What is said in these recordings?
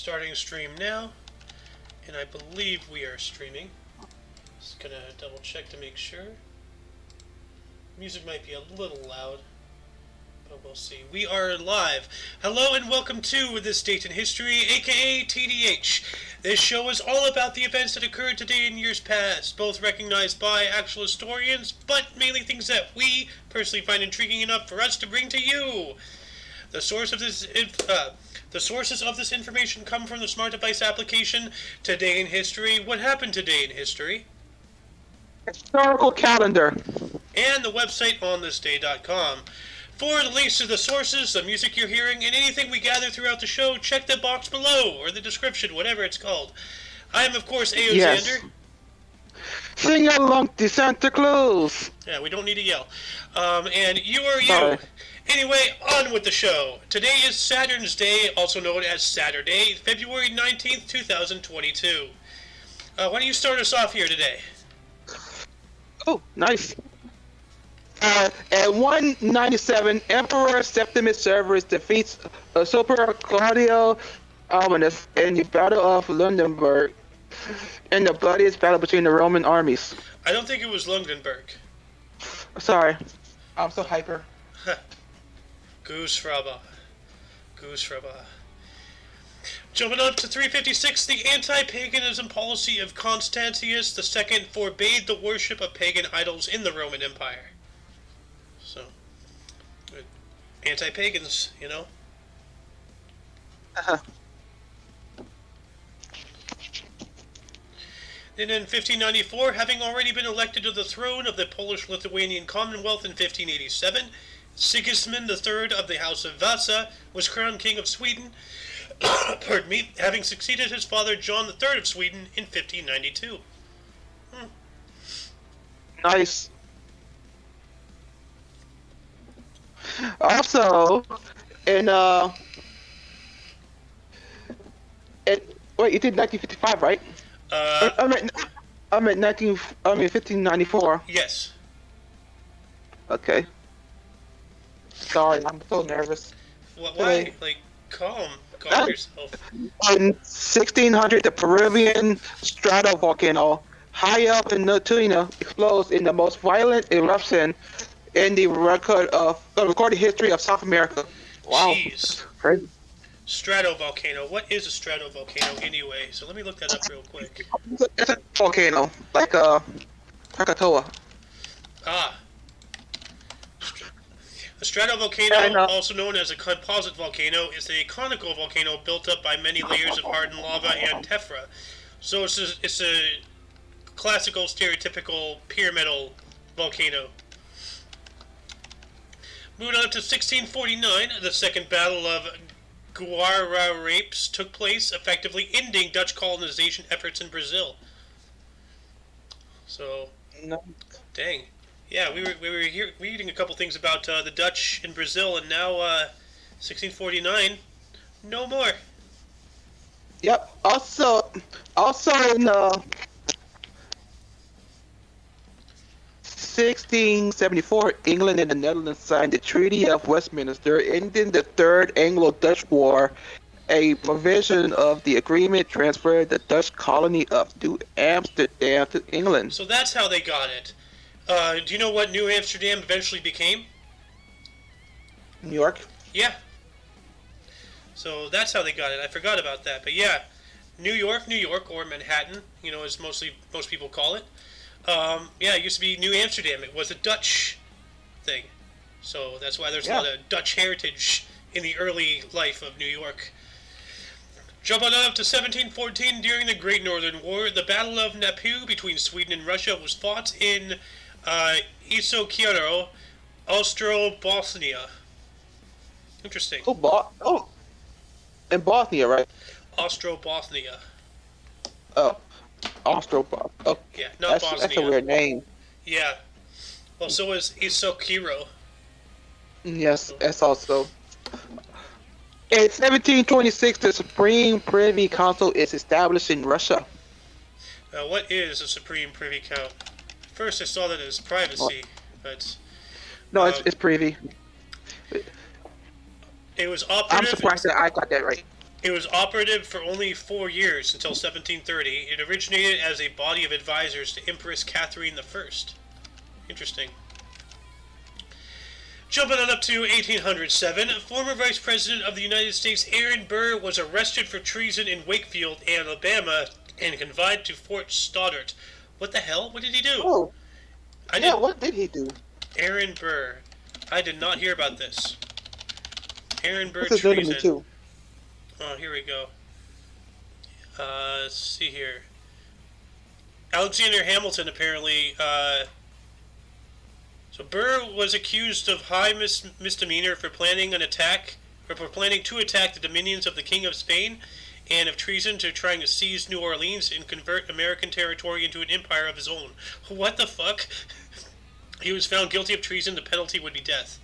Starting stream now, and I believe we are streaming. Just gonna double check to make sure. Music might be a little loud, but we'll see. We are live. Hello and welcome to This Date in History, aka TDH. This show is all about the events that occurred today and years past, both recognized by actual historians, but mainly things that we personally find intriguing enough for us to bring to you. The sources of this information come from the smart device application Today in History, What Happened Today in History, Historical calendar, and the website onthisday.com. For the links to the sources, the music you're hearing, and anything we gather throughout the show, check the box below, or the description, whatever it's called. I am, of course, A.O. Yes. Xander. Sing along to Santa Claus. Yeah, we don't need to yell. And you are you. Sorry. Anyway, on with the show. Today is Saturn's Day, also known as Saturday, February 19th, 2022. Why don't you start us off here today? Oh, nice. At 197, Emperor Septimus Severus defeats Usurper Claudio Albinus in the Battle of Lunenburg, in the bloodiest battle between the Roman armies. I don't think it was Lunenburg. Sorry. I'm so hyper. Goose-fraba. Jumping up to 356, the anti-paganism policy of Constantius II forbade the worship of pagan idols in the Roman Empire. So, anti-pagans, you know? Uh-huh. And in 1594, having already been elected to the throne of the Polish-Lithuanian Commonwealth in 1587, Sigismund III of the House of Vasa was crowned King of Sweden, pardon me, having succeeded his father John III of Sweden in 1592. Nice. Also, wait, you did 1955, right? I meant 1594. Yes. Okay. Sorry, I'm so nervous. Why? Like, calm yourself. In 1600, the Peruvian stratovolcano high up in Tunisia explodes in the most violent eruption in the recorded history of South America. Wow. Jeez. Crazy. Stratovolcano. What is a stratovolcano anyway? So let me look that up real quick. It's a volcano, like a Krakatoa. Ah. A stratovolcano, also known as a composite volcano, is a conical volcano built up by many layers of hardened lava and tephra. So it's a classical, stereotypical pyramidal volcano. Moving on to 1649, the Second Battle of Guararapes took place, effectively ending Dutch colonization efforts in Brazil. So, No. dang. Yeah, we were here reading a couple things about the Dutch in Brazil, and now 1649, no more. Yep. Also in 1674, England and the Netherlands signed the Treaty of Westminster, ending the Third Anglo-Dutch War. A provision of the agreement transferred the Dutch colony of New Amsterdam to England. So that's how they got it. Do you know what New Amsterdam eventually became? New York? Yeah. So that's how they got it. I forgot about that. But yeah, New York, or Manhattan, as most people call it. Yeah, it used to be New Amsterdam. It was a Dutch thing. So that's why there's a lot of Dutch heritage in the early life of New York. Jumping up to 1714, during the Great Northern War, the Battle of Napu between Sweden and Russia was fought in Iso Austro-Bosnia. Interesting. In Bosnia, right? Austro-Bosnia. Oh, Austro-Bosnia. Oh, yeah, not Bosnia. That's a weird name. Yeah. Well, so is Isokiro. Yes, that's also. In 1726, the Supreme Privy Council is established in Russia. Now, what is a Supreme Privy Council? First, I saw that as privacy, but... No, it's Privy. It was operative... I'm surprised that I got that right. It was operative for only 4 years until 1730. It originated as a body of advisors to Empress Katharine I. Interesting. Jumping on up to 1807, former Vice President of the United States Aaron Burr was arrested for treason in Wakefield, Alabama, and confined to Fort Stoddart. What the hell? What did he do? Oh, what did he do? Aaron Burr. I did not hear about this. Aaron Burr This is treason. too. Oh, here we go. Let's see here. Alexander Hamilton apparently. So Burr was accused of high misdemeanor for planning an attack, or for planning to attack the dominions of the King of Spain, and of treason to trying to seize New Orleans and convert American territory into an empire of his own. What the fuck? He was found guilty of treason. The penalty would be death.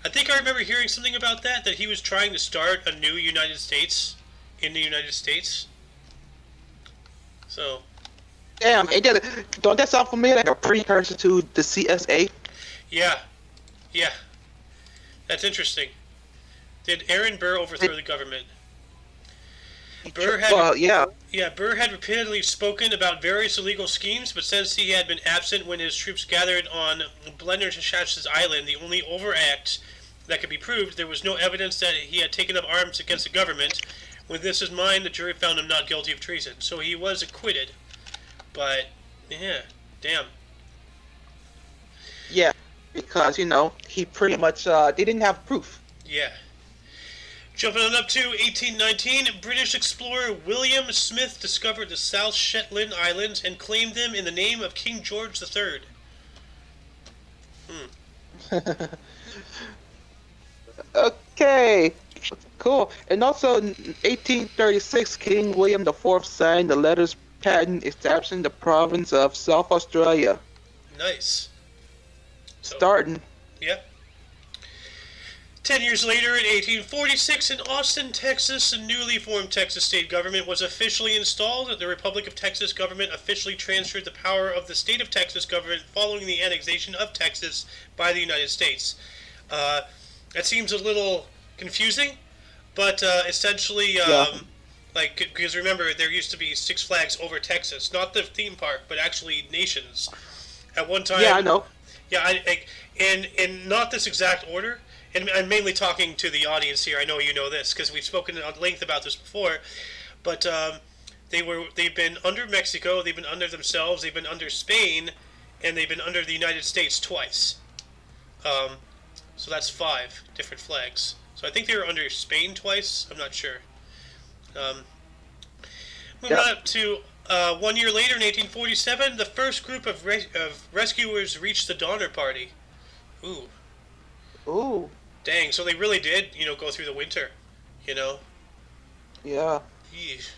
I think I remember hearing something about that he was trying to start a new United States in the United States. So. Damn, don't that sound familiar, like a precursor to the CSA? Yeah. That's interesting. Did Aaron Burr overthrow the government? Burr had repeatedly spoken about various illegal schemes, but since he had been absent when his troops gathered on Blennershash's Island, the only overact that could be proved, there was no evidence that he had taken up arms against the government. With this in mind, the jury found him not guilty of treason, so he was acquitted. But, yeah, damn. Yeah, because, he pretty much, they didn't have proof. Yeah. Jumping on up to 1819, British explorer William Smith discovered the South Shetland Islands and claimed them in the name of King George III. Okay, cool. And also in 1836, King William IV signed the letters patent establishing the province of South Australia. Nice. Starting. Yep. 10 years later, in 1846, in Austin, Texas, a newly formed Texas state government was officially installed. The Republic of Texas government officially transferred the power of the state of Texas government following the annexation of Texas by the United States. That seems a little confusing, but essentially, because remember, there used to be Six Flags over Texas, not the theme park, but actually nations. At one time. Yeah, I know. Yeah, in not this exact order. And I'm mainly talking to the audience here. I know you know this because we've spoken at length about this before. But they've been under Mexico, they've been under themselves, they've been under Spain, and they've been under the United States twice. So that's 5 different flags. So I think they were under Spain twice. I'm not sure. Moving on up to 1 year later, in 1847, the first group of rescuers reached the Donner Party. Ooh. Dang, so they really did, go through the winter, Yeah. Yeesh.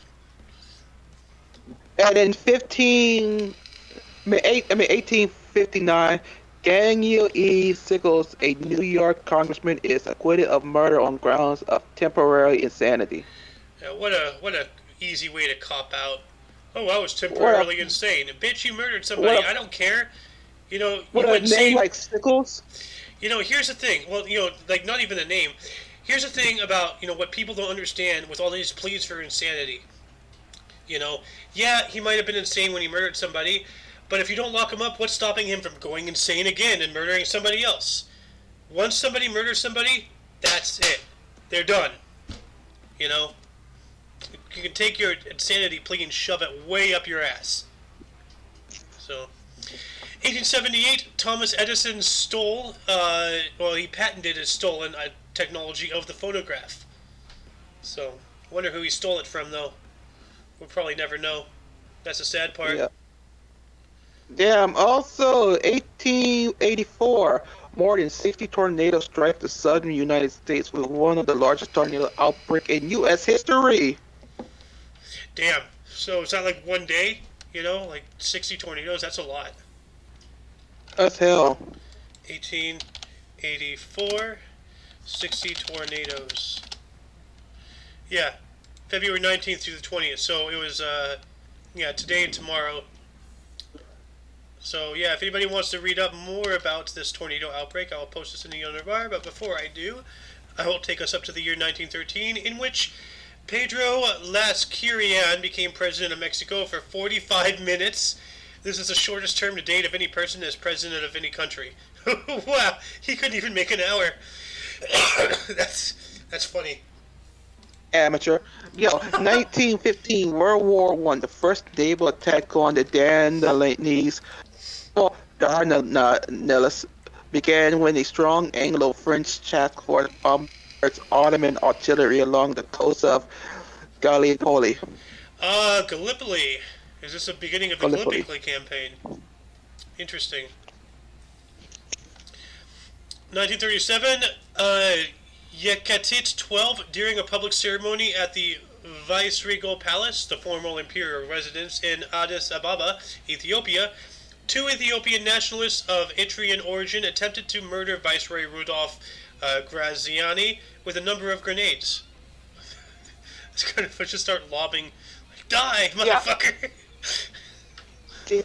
And in 1859, Daniel E. Sickles, a New York congressman, is acquitted of murder on grounds of temporary insanity. Yeah, what a easy way to cop out. Oh, I was temporarily insane. Bitch, you murdered somebody. I don't care. What a name like Sickles? Here's the thing. Well, not even the name. Here's the thing about, what people don't understand with all these pleas for insanity. Yeah, he might have been insane when he murdered somebody, but if you don't lock him up, what's stopping him from going insane again and murdering somebody else? Once somebody murders somebody, that's it. They're done. You can take your insanity plea and shove it way up your ass. So... 1878, Thomas Edison he patented his stolen technology of the phonograph. So, wonder who he stole it from, though. We'll probably never know. That's the sad part. Yeah. Damn, also, 1884, more than 60 tornadoes strike the southern United States with one of the largest tornado outbreaks in U.S. history. Damn. So, is that like one day? Like 60 tornadoes? That's a lot. That's hell. 1884, 60 tornadoes. Yeah, February 19th through the 20th. So it was, today and tomorrow. So yeah, if anybody wants to read up more about this tornado outbreak, I'll post this in the underbar. But before I do, I will take us up to the year 1913, in which Pedro Lascurian became president of Mexico for 45 minutes. This is the shortest term to date of any person as president of any country. Wow, he couldn't even make an hour. That's funny. Amateur. 1915 World War One, the first naval attack on the Dardanelles began when a strong Anglo-French task force bombarded Ottoman artillery along the coast of Gallipoli. Gallipoli. Is this the beginning of the Gallipoli campaign? Interesting. 1937, Yekatit 12, during a public ceremony at the Viceregal Palace, the former imperial residence in Addis Ababa, Ethiopia, 2 Ethiopian nationalists of Eritrean origin attempted to murder Viceroy Rudolf Graziani with a number of grenades. It's kind of just start lobbing, like, die, motherfucker! Yeah.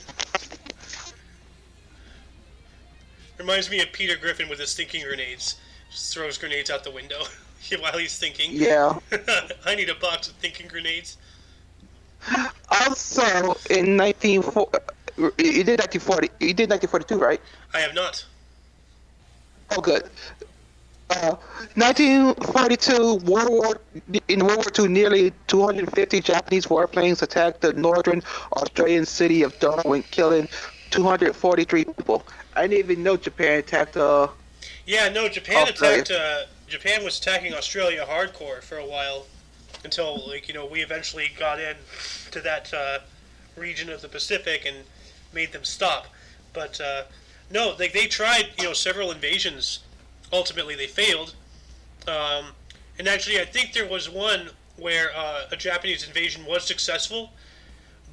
Reminds me of Peter Griffin with his thinking grenades. Just throws grenades out the window while he's thinking. Yeah. I need a box of thinking grenades. Also, in 1940, you did 1942, right? I have not. Oh, good. 1942, in World War II, nearly 250 Japanese warplanes attacked the northern Australian city of Darwin, killing 243 people. I didn't even know Japan attacked. Yeah, no, Japan attacked. Japan was attacking Australia hardcore for a while, until we eventually got in to that region of the Pacific and made them stop. But no, they tried several invasions. Ultimately, they failed. And actually, I think there was one where a Japanese invasion was successful,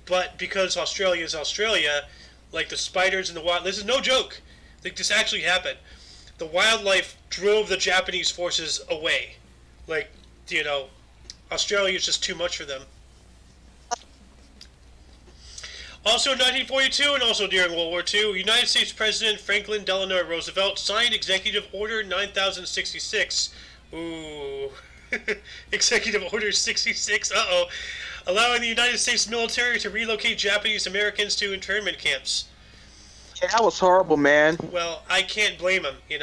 but because Australia is Australia, like the spiders and the wild, this is no joke. Like, this actually happened. The wildlife drove the Japanese forces away. Like, Australia is just too much for them. Also in 1942 and also during World War II, United States President Franklin Delano Roosevelt signed Executive Order 9066. Ooh. Executive Order 66, allowing the United States military to relocate Japanese Americans to internment camps. Yeah, that was horrible, man. Well, I can't blame him, I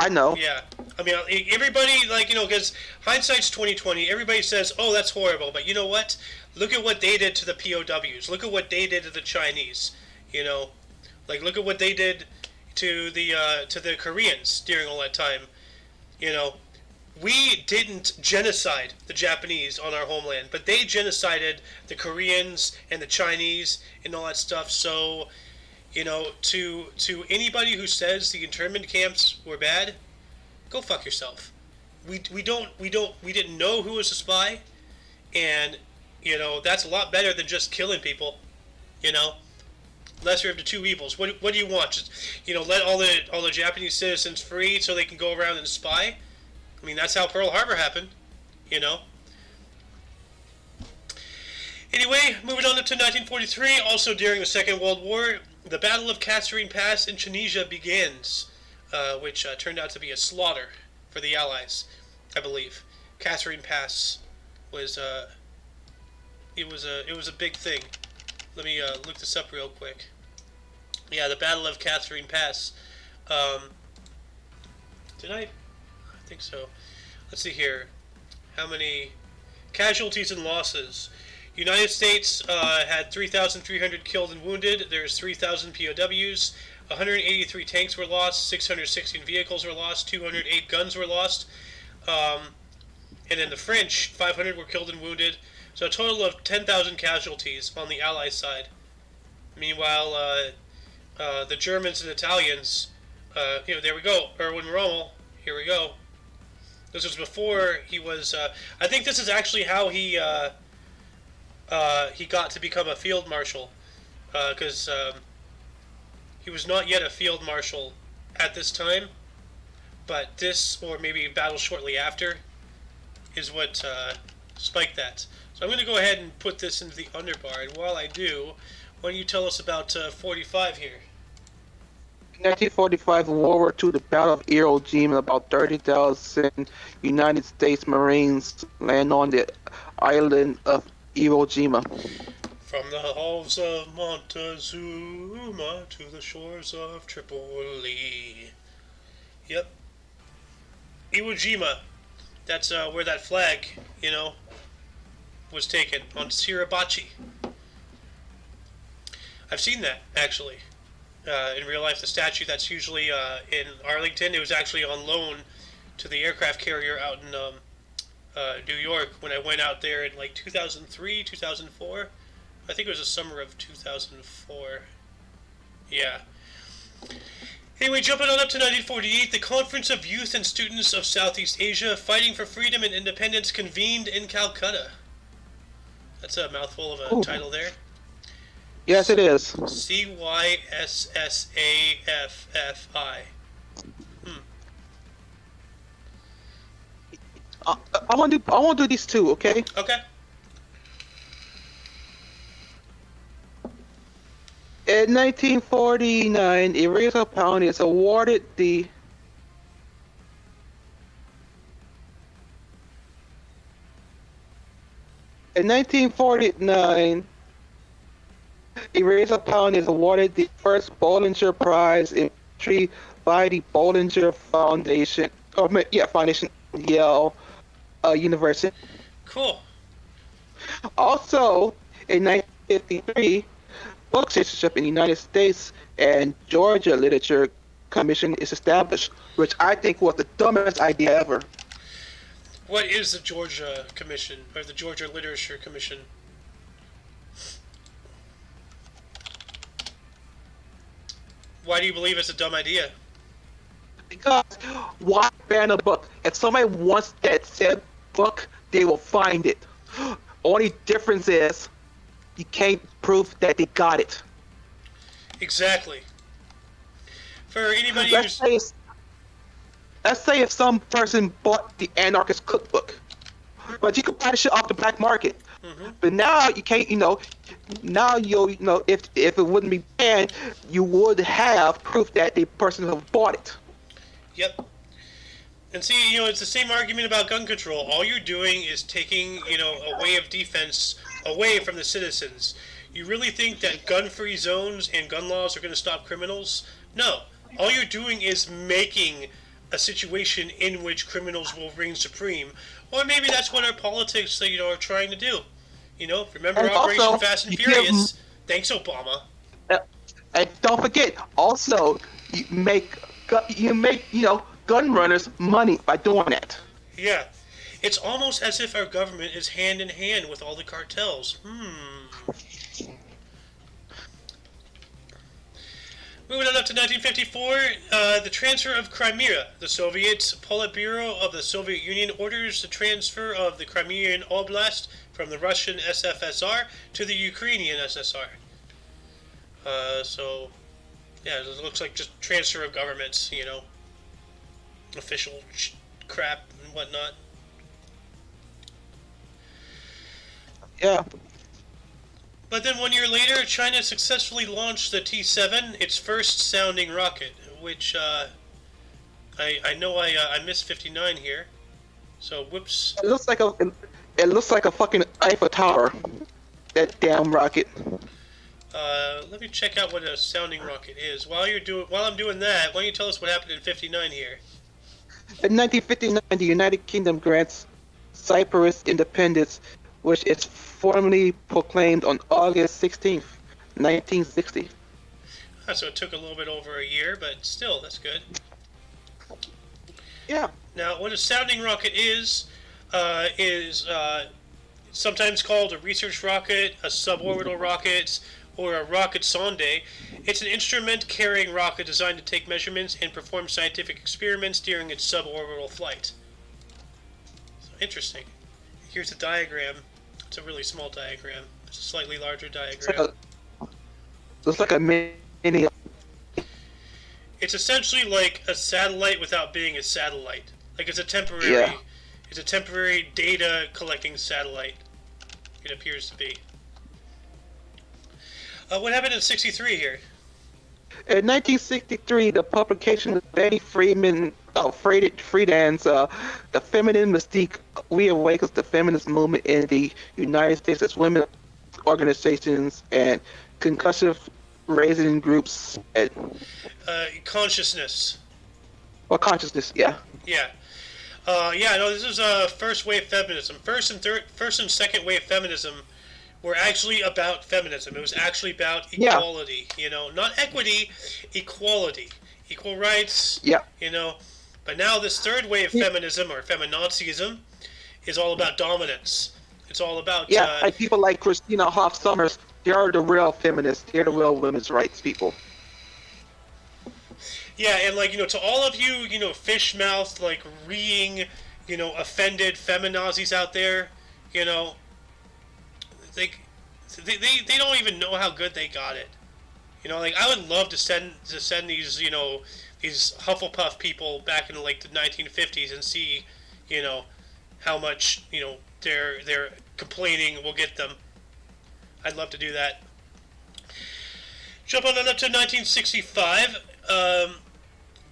know. Yeah. I mean, everybody, because hindsight's 2020, everybody says, oh, that's horrible, but you know what? Look at what they did to the POWs. Look at what they did to the Chinese, look at what they did to the Koreans during all that time, We didn't genocide the Japanese on our homeland, but they genocided the Koreans and the Chinese and all that stuff. So, to anybody who says the internment camps were bad, go fuck yourself. We didn't know who was a spy, and that's a lot better than just killing people. Lesser of the two evils. What do you want? Just let all the Japanese citizens free so they can go around and spy? I mean, that's how Pearl Harbor happened, Anyway, moving on to 1943, also during the Second World War, the Battle of Katharine Pass in Tunisia begins, which turned out to be a slaughter for the Allies, I believe. Katharine Pass was it was a big thing. Let me look this up real quick. Yeah, the Battle of Katharine Pass. Did I think so. Let's see here. How many casualties and losses? United States had 3,300 killed and wounded. There's 3,000 POWs. 183 tanks were lost. 616 vehicles were lost. 208 guns were lost. And then the French, 500 were killed and wounded. So a total of 10,000 casualties on the Allied side. Meanwhile, the Germans and Italians, there we go. Erwin Rommel. Here we go. This was before he was. I think this is actually how he got to become a field marshal, because he was not yet a field marshal at this time. But this, or maybe battle shortly after, is what spiked that. So I'm going to go ahead and put this into the underbar. And while I do, why don't you tell us about 45 here? 1945, World War II, the Battle of Iwo Jima, about 30,000 United States Marines land on the island of Iwo Jima. From the halls of Montezuma to the shores of Tripoli. Yep. Iwo Jima. That's where that flag, was taken on Suribachi. I've seen that, actually. In real life, the statue that's usually in Arlington, it was actually on loan to the aircraft carrier out in New York when I went out there in like 2003, 2004. I think it was the summer of 2004. Yeah. Anyway, jumping on up to 1948, the Conference of Youth and Students of Southeast Asia Fighting for Freedom and Independence convened in Calcutta. That's a mouthful of a title there. Yes, it is. CYSSAFFI. I want to do these two, okay? Okay. In 1949, Eraser Pound is awarded the In 1949, Eraser Pound is awarded the first Bollinger Prize in history by the Bollinger Foundation, Foundation, Yale University. Cool. Also, in 1953, book censorship in the United States and Georgia Literature Commission is established, which I think was the dumbest idea ever. What is the Georgia Commission, or the Georgia Literature Commission? Why do you believe it's a dumb idea? Because why ban a book? If somebody wants that said book, they will find it. Only difference is you can't prove that they got it. Exactly. For anybody Let's say if some person bought the Anarchist Cookbook, but you could buy the shit off the black market. Mm-hmm. But now you can't, now if it wouldn't be banned, you would have proof that the person have bought it. Yep. And see, it's the same argument about gun control. All you're doing is taking, a way of defense away from the citizens. You really think that gun-free zones and gun laws are going to stop criminals? No. All you're doing is making a situation in which criminals will reign supreme. Or maybe that's what our politics, are trying to do. Remember And Operation also, Fast and you Furious? Thanks, Obama. And don't forget, also you make gun runners money by doing that. Yeah. It's almost as if our government is hand in hand with all the cartels. Moving on up to 1954, the transfer of Crimea. The Soviets Politburo of the Soviet Union orders the transfer of the Crimean Oblast from the Russian SFSR to the Ukrainian SSR. It looks like just transfer of governments, official crap and whatnot. Yeah. But then 1 year later, China successfully launched the T-7, its first sounding rocket, which I know I missed 59 here. So whoops. It looks like a fucking Eiffel Tower. That damn rocket. Let me check out what a sounding rocket is. While I'm doing that, why don't you tell us what happened in 59 here? In 1959, the United Kingdom grants Cyprus independence, which is formally proclaimed on August 16th, 1960. So it took a little bit over a year, but still, that's good. Yeah. Now, what a sounding rocket is sometimes called a research rocket, a suborbital rocket, or a rocket sonde. It's an instrument-carrying rocket designed to take measurements and perform scientific experiments during its suborbital flight. So, interesting. Here's a diagram. It's a really small diagram. It's a slightly larger diagram. Looks like a mini. It's essentially like a satellite without being a satellite. Like it's a temporary data collecting satellite. It appears to be. What happened in 63 here? In 1963, the publication of Betty Friedan's The Feminine Mystique reawakens the feminist movement in the United States as women's organizations and concussive raising groups Consciousness. or consciousness. Yeah. Yeah. Yeah, no, this is first wave feminism. First and second wave feminism were actually about feminism. It was actually about Yeah. equality, not equity, equality, equal rights, Yeah. But now this third wave feminism or feminazism is all about dominance. It's all about Yeah, like people like Christina Hoff Summers, they are the real feminists. They're the real women's rights people. yeah, and like to all of you, fish mouthed like reeing, offended feminazis out there, they, they don't even know how good they got it. Like I would love to send these these Hufflepuff people back in like the 1950s and see how much their complaining will get them. I'd love to do that. Jump on up to 1965.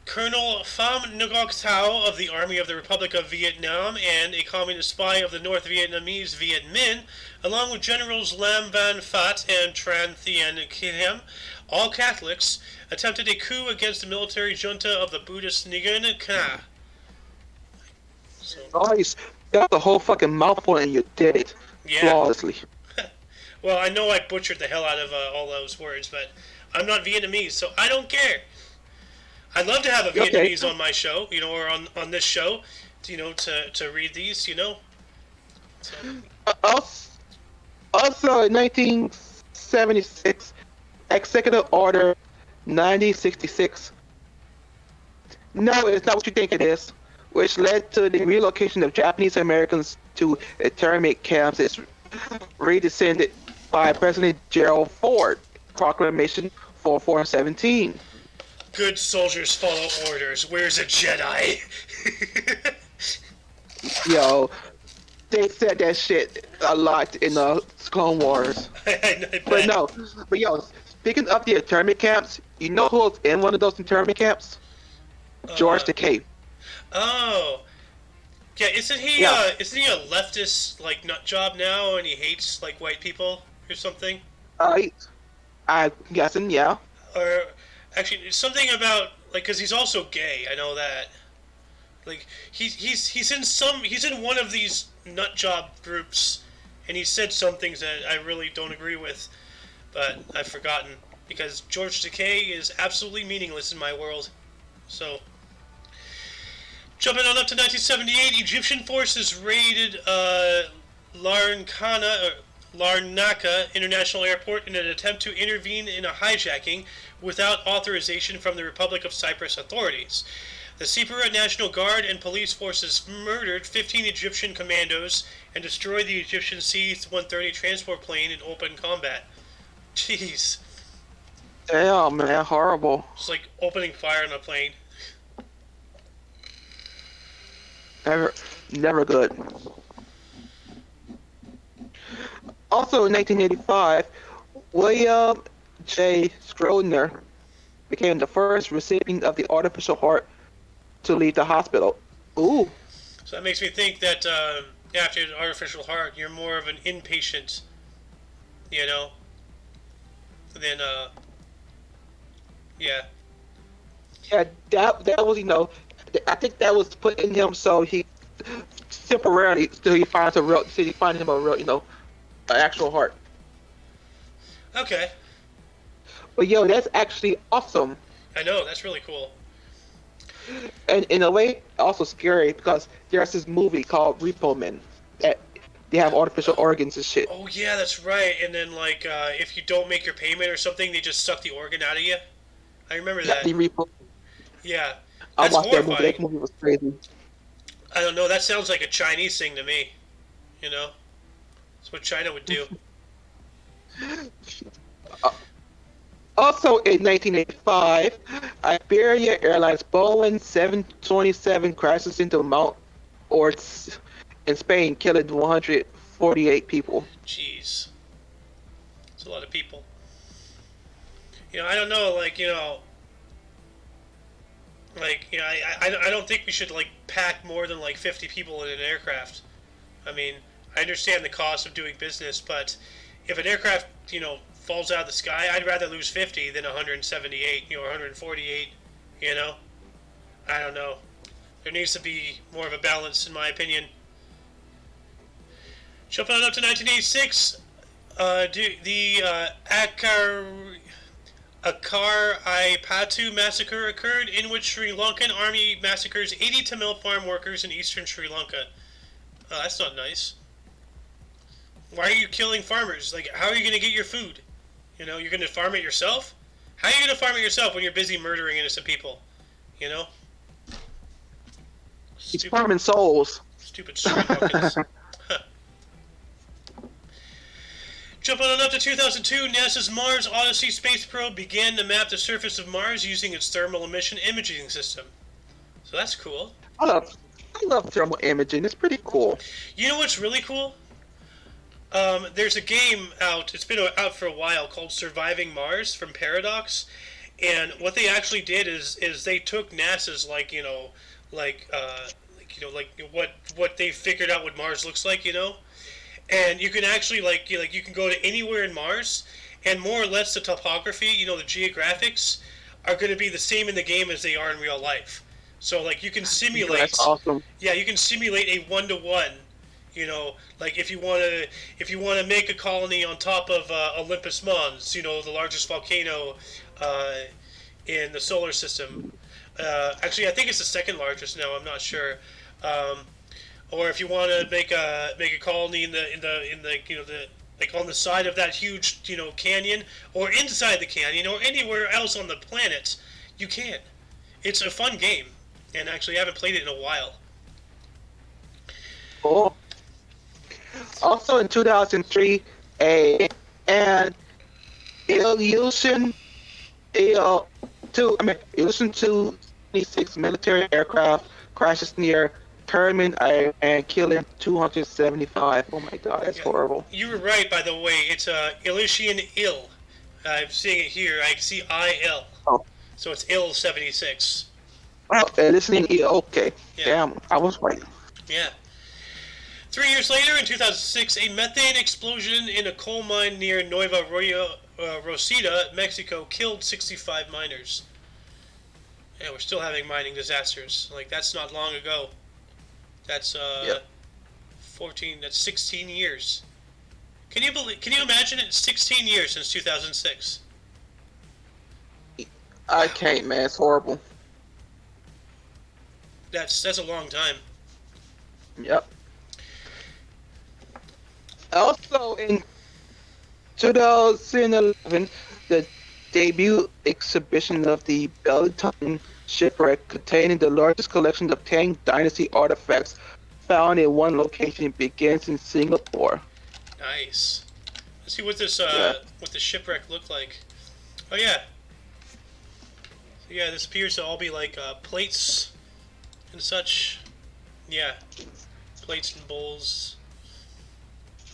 Colonel Pham Ngoc Thao of the Army of the Republic of Vietnam and a communist spy of the North Vietnamese Viet Minh, along with Generals Lam Van Phat and Tran Thien Khiem, all Catholics, attempted a coup against the military junta of the Buddhist Nguyen Kha. Nice. Got the whole fucking mouthful and you did it flawlessly. Well, I know I butchered the hell out of all those words, but I'm not Vietnamese, so I don't care. I'd love to have a Vietnamese on my show, or on this show, to read these, So. Also, in 1976, Executive Order 9066. No, it's not what you think it is, which led to the relocation of Japanese Americans to internment camps. It's redescended by President Gerald Ford, Proclamation 4417. Good soldiers follow orders. Where's a Jedi? Yo, they said that shit a lot in the Clone Wars. But yo, speaking of the internment camps, you know who was in one of those internment camps? George Takei. Oh. Yeah, isn't he a leftist like nut job now and he hates like white people or something? I'm guessing, yeah. Or actually something about like cuz he's also gay, I know that. Like he's in one of these nut job groups and he said some things that I really don't agree with, but I've forgotten because George Takei is absolutely meaningless in my world. So jumping on up to 1978, Egyptian forces raided Larnaca International Airport in an attempt to intervene in a hijacking without authorization from the Republic of Cyprus authorities. The Cypriot National Guard and police forces murdered 15 Egyptian commandos and destroyed the Egyptian C-130 transport plane in open combat. Jeez. Damn, man, horrible. It's like opening fire on a plane. Never good. Also in 1985, William J. Schrodner became the first recipient of the artificial heart to leave the hospital. Ooh. So that makes me think that after an artificial heart, you're more of an inpatient, than, yeah. Yeah, that was, I think that was put in him so he temporarily, till he finds him a real, an actual heart. Okay. But yo, that's actually awesome. I know, that's really cool. And in a way, also scary because there's this movie called Repo Man that they have artificial organs and shit. Oh yeah, that's right. And then like, if you don't make your payment or something, they just suck the organ out of you. I remember that. The Repo. Yeah. I That's watched horrifying. that movie. That movie was crazy. I don't know. That sounds like a Chinese thing to me. That's what China would do. Also in 1985, Iberia Airlines Boeing 727 crashes into Mount Orts in Spain, killing 148 people. Jeez. That's a lot of people. I don't know, I don't think we should like pack more than like 50 people in an aircraft. I mean, I understand the cost of doing business, but if an aircraft, falls out of the sky, I'd rather lose 50 than 178, or 148, you know? I don't know. There needs to be more of a balance, in my opinion. Jumping on up to 1986, the Akar-i-Patu massacre occurred, in which Sri Lankan army massacres 80 Tamil farm workers in eastern Sri Lanka. That's not nice. Why are you killing farmers? Like, how are you going to get your food? You're going to farm it yourself? How are you going to farm it yourself when you're busy murdering innocent people? He's farming souls. Stupid Sri Lankans. Jumping on up to 2002, NASA's Mars Odyssey space probe began to map the surface of Mars using its thermal emission imaging system. So that's cool. I love thermal imaging. It's pretty cool. You know what's really cool? There's a game out. It's been out for a while called Surviving Mars from Paradox, and what they actually did is they took NASA's what they figured out what Mars looks like, and you can actually you can go to anywhere in Mars, and more or less the topography, the geographics are going to be the same in the game as they are in real life. So you can simulate. That's awesome. Yeah, you can simulate a 1-to-1. If you want to make a colony on top of Olympus Mons, the largest volcano in the solar system. Actually, I think it's the second largest now. I'm not sure. Or if you want to make a colony in the on the side of that huge canyon, or inside the canyon, or anywhere else on the planet, you can. It's a fun game, and actually I haven't played it in a while. Cool. Also in 2003, an Illusion 226 military aircraft crashes near Permian and killing 275. Oh my god, that's horrible. You were right, by the way. It's Elysian Ill. I'm seeing it here. I see IL. Oh. So it's Ill 76. Oh, Elysian Ill. Okay. Yeah. Damn, I was right. Yeah. 3 years later, in 2006, a methane explosion in a coal mine near Nueva Rosita, Mexico, killed 65 miners. Yeah, we're still having mining disasters. That's not long ago. That's 14. That's 16 years. Can you imagine it? 16 years since 2006. I can't, man. It's horrible. That's a long time. Yep. Also in 2011, the debut exhibition of the Belton Shipwreck, containing the largest collection of Tang Dynasty artifacts found in one location, begins in Singapore. Nice. Let's see what this what the shipwreck looked like. Oh yeah. So yeah, this appears to all be plates and such. Yeah, plates and bowls,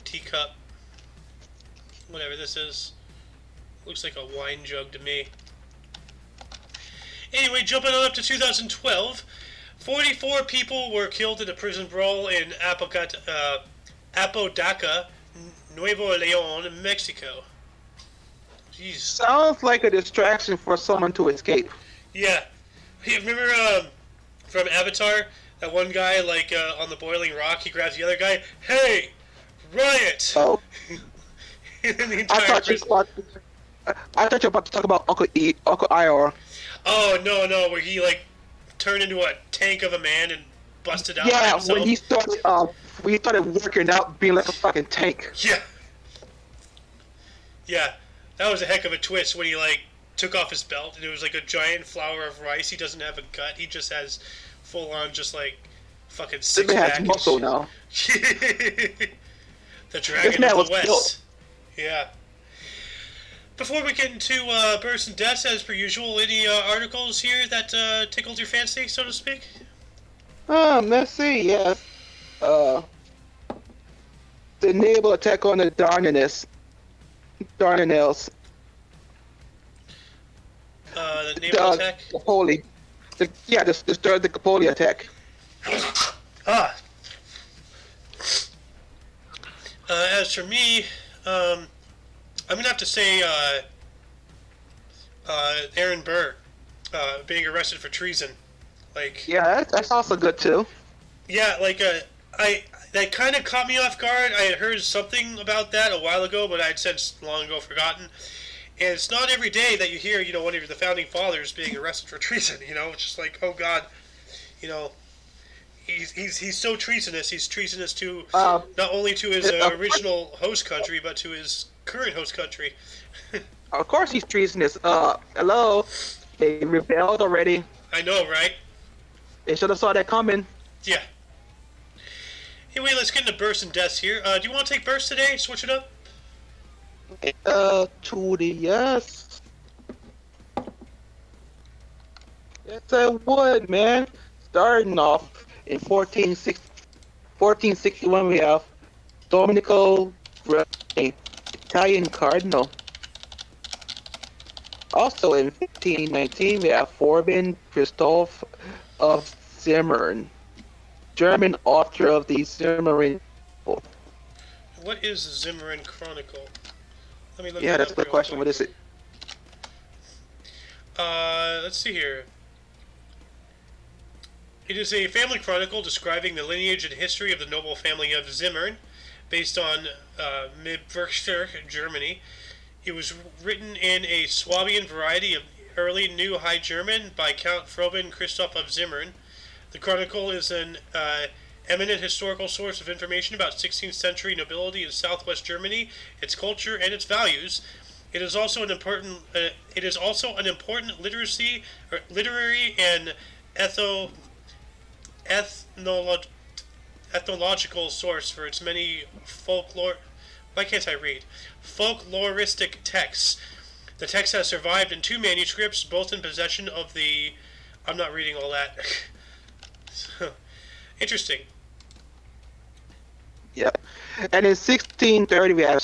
teacup, whatever this is. Looks like a wine jug to me. Anyway, jumping on up to 2012, 44 people were killed in a prison brawl in Apodaca, Nuevo Leon, Mexico. Jeez. Sounds like a distraction for someone to escape. Yeah. Hey, remember from Avatar, that one guy on the boiling rock, he grabs the other guy, hey, riot! Oh. And then the entire prison... I thought you were about to talk about Uncle IR. Oh, no, where he turned into a tank of a man and busted out. Yeah, himself. when he started working out, being like a fucking tank. Yeah, that was a heck of a twist when he took off his belt and it was like a giant flower of rice. He doesn't have a gut. He just has full on fucking six pack. Has muscle now. The dragon of the West. Built. Yeah. Before we get into births and deaths, as per usual, any articles here that tickled your fancy, so to speak? Let's see. Yes. The naval attack on the Dardanelles. The naval attack. Gallipoli. The Gallipoli attack. Ah. As for me, I'm gonna have to say Aaron Burr being arrested for treason. Like. Yeah, that's also good too. Yeah, like that kind of caught me off guard. I had heard something about that a while ago, but I had since long ago forgotten. And it's not every day that you hear, one of the founding fathers being arrested for treason. It's just like, oh God, he's so treasonous. He's treasonous to not only to his original host country, but to his current host country. Of course, he's treasonous. Hello, they rebelled already. I know, right? They should have saw that coming. Yeah. Anyway, let's get into bursts and deaths here. Do you want to take bursts today? Switch it up? To the yes. Yes, I would, man. Starting off in 1461, we have Domenico Grey, Italian cardinal. Also in 1519, we have Forbin Christoph of Zimmerin, German author of the Zimmerin Chronicle. What is the Zimmerin Chronicle? Let me look Yeah, that's the question. What is it? Let's see here. It is a family chronicle describing the lineage and history of the noble family of Zimmern, based on Mid-Berkshire, Germany. It was written in a Swabian variety of early New High German by Count Froben Christoph of Zimmern. The chronicle is an eminent historical source of information about 16th century nobility in southwest Germany, its culture, and its values. It is also an important. Literary and ethnological source for its many folkloristic texts. The text has survived in 2 manuscripts, both in possession of the. I'm not reading all that. Interesting. Yeah. And in 1630, we have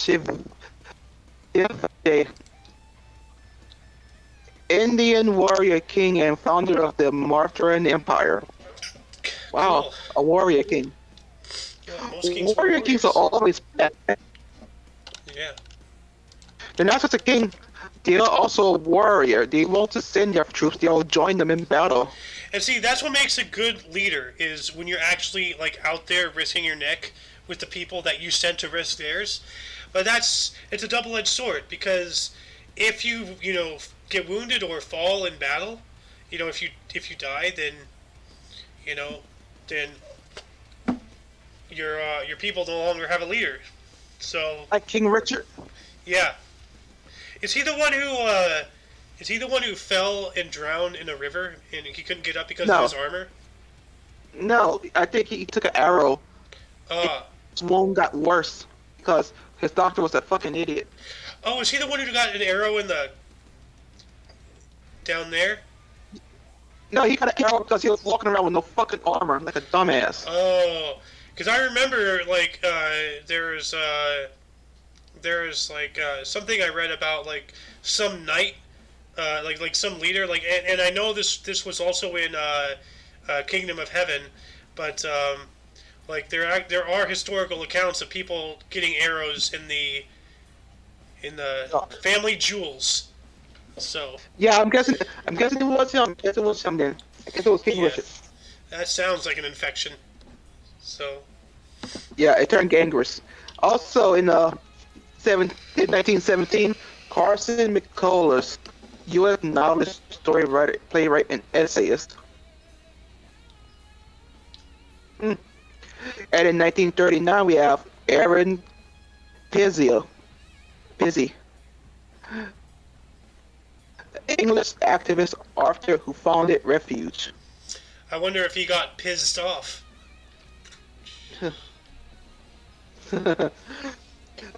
Indian warrior king and founder of the Marathan Empire. Wow, Cool. a warrior king. Yeah, most kings Warrior kings are always bad. Yeah. They're not just a king, they are also a warrior. They won't just send their troops, they'll join them in battle. And see, that's what makes a good leader, is when you're actually out there risking your neck with the people that you sent to risk theirs. But it's a double-edged sword, because if you get wounded or fall in battle, if you die, then your people no longer have a leader. So Like King Richard. yeah, is he the one who fell and drowned in a river and he couldn't get up because of his armor? No, I think he took an arrow. His wound got worse because his doctor was a fucking idiot. Oh, is he the one who got an arrow down there? No, he got an arrow because he was walking around with no fucking armor, like a dumbass. Oh, because I remember there's something I read about some knight, some leader, and I know this was also in Kingdom of Heaven, but there are historical accounts of people getting arrows in the family jewels. So yeah, I'm guessing it was him. I guess it was him then. I guess it was King Richard. That sounds like an infection. So yeah, it turned gangrenous. Also in 1917, Carson McCullers, U.S. novelist, story playwright, and essayist. And in 1939, we have Aaron Pizzi, English activist author who founded Refuge. I wonder if he got pissed off.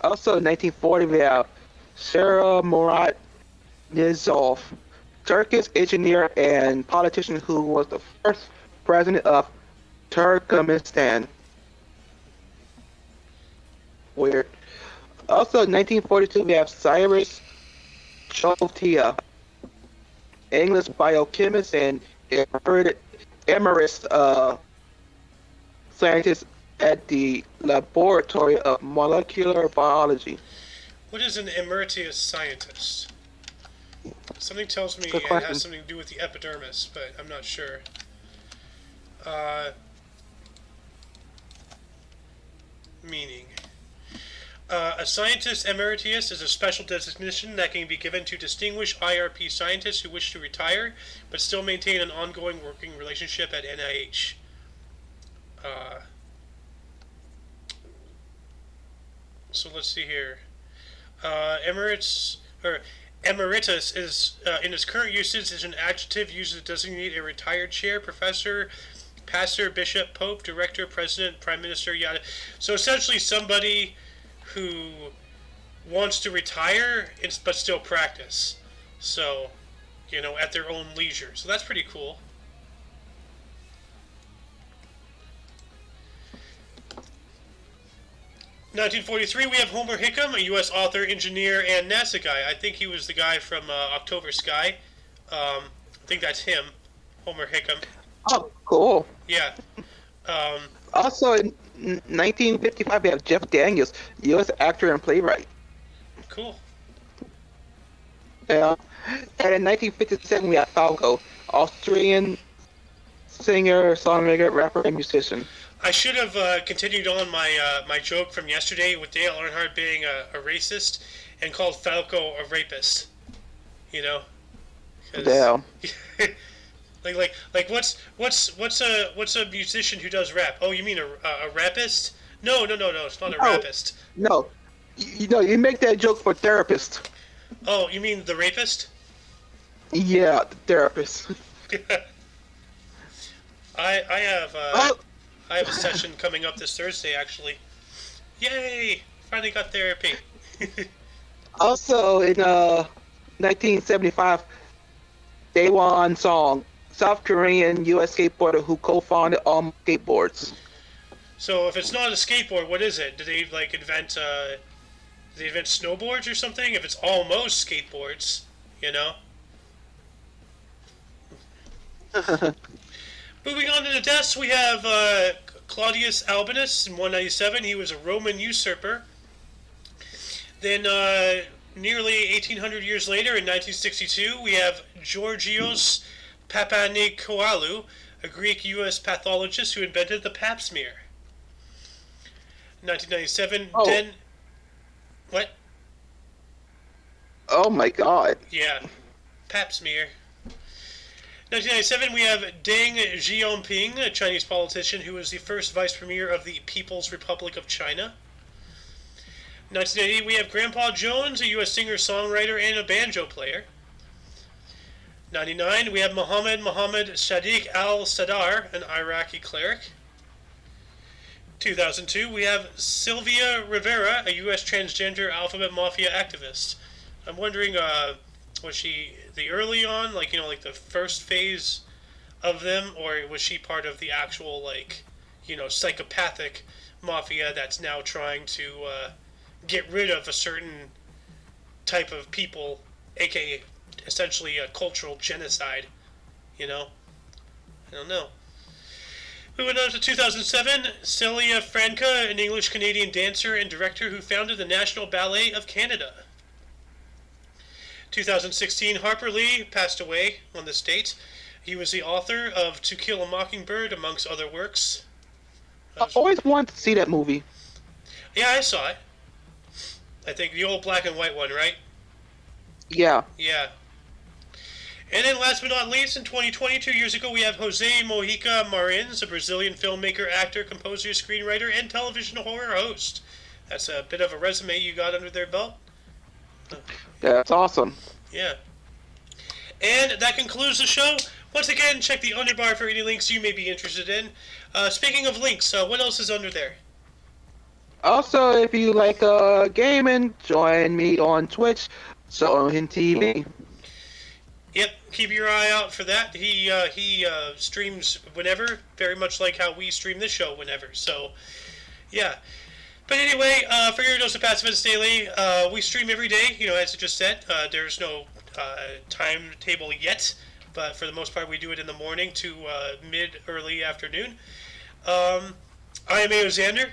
Also in 1940, we have Sarah Murat Nizov, Turkish engineer and politician who was the first president of Turkmenistan. Weird. Also in 1942, we have Cyrus Chotia, English biochemist and emeritus scientist at the Laboratory of Molecular Biology. What is an emeritus scientist? Something tells me Good it question. has something to do with the epidermis, but I'm not sure. Uh, Meaning. A scientist emeritus is a special designation that can be given to distinguished IRP scientists who wish to retire but still maintain an ongoing working relationship at NIH. So let's see here. Emeritus is, in its current usage, is an adjective used to designate a retired chair, professor, pastor, bishop, pope, director, president, prime minister, yada. So essentially, somebody who wants to retire but still practice. So, at their own leisure. So that's pretty cool. In 1943, we have Homer Hickam, a U.S. author, engineer, and NASA guy. I think he was the guy from October Sky. I think that's him, Homer Hickam. Oh, cool. Yeah. Also, in 1955, we have Jeff Daniels, U.S. actor and playwright. Cool. Yeah. And in 1957, we have Falco, Austrian singer, songwriter, rapper, and musician. I should have continued on my joke from yesterday with Dale Earnhardt being a racist and called Falco a rapist. Yeah. like what's a musician who does rap? Oh, you mean a rapist? No, it's not a rapist. No, you make that joke for therapists. Oh, you mean the rapist? Yeah, the therapist. I have a session coming up this Thursday, actually. Yay! Finally got therapy. Also, in 1975, Daewon Song, South Korean U.S. skateboarder who co-founded All Skateboards. So if it's not a skateboard, what is it? Did they invent snowboards or something? If it's almost skateboards, Moving on to the deaths, we have Claudius Albinus in 197. He was a Roman usurper. Then, nearly 1800 years later, in 1962, we have Georgios Papanikolaou, a Greek U.S. pathologist who invented the pap smear. 1997, What? Oh my God. Yeah, pap smear. 1997, we have Deng Xiaoping, a Chinese politician who was the first vice premier of the People's Republic of China. 1980, we have Grandpa Jones, a U.S. singer-songwriter and a banjo player. 99, we have Mohammed Sadiq al-Sadar, an Iraqi cleric. 2002, we have Sylvia Rivera, a U.S. transgender alphabet mafia activist. I'm wondering, was she the early on, like the first phase of them, or was she part of the actual, psychopathic mafia that's now trying to get rid of a certain type of people, aka essentially a cultural genocide, I don't know. Moving on to 2007, Celia Franca, an English-Canadian dancer and director who founded the National Ballet of Canada. 2016, Harper Lee passed away on this date. He was the author of To Kill a Mockingbird, amongst other works. I always wanted to see that movie. Yeah, I saw it. I think the old black and white one, right? Yeah. Yeah. And then last but not least, in 2020, 2 years ago, we have Jose Mojica Marins, a Brazilian filmmaker, actor, composer, screenwriter, and television horror host. That's a bit of a resume you got under their belt. That's awesome. Yeah. And that concludes the show. Once again, check the underbar for any links you may be interested in. Speaking of links, what else is under there? Also, if you like gaming, join me on Twitch, Sohin TV. Yep, keep your eye out for that. He streams whenever, very much like how we stream this show whenever. So, yeah. But anyway, for your dose of Pacifist Daily, we stream every day, as I just said. There's no timetable yet, but for the most part we do it in the morning to early afternoon. I am Aoxander.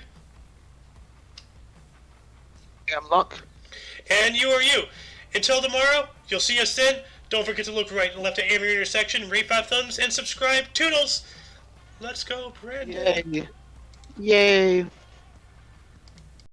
I'm Luck. And you are you. Until tomorrow, you'll see us then. Don't forget to look right and left at every intersection, rate 5 thumbs, and subscribe. Toodles! Let's go, Brandon. Yay. Yay.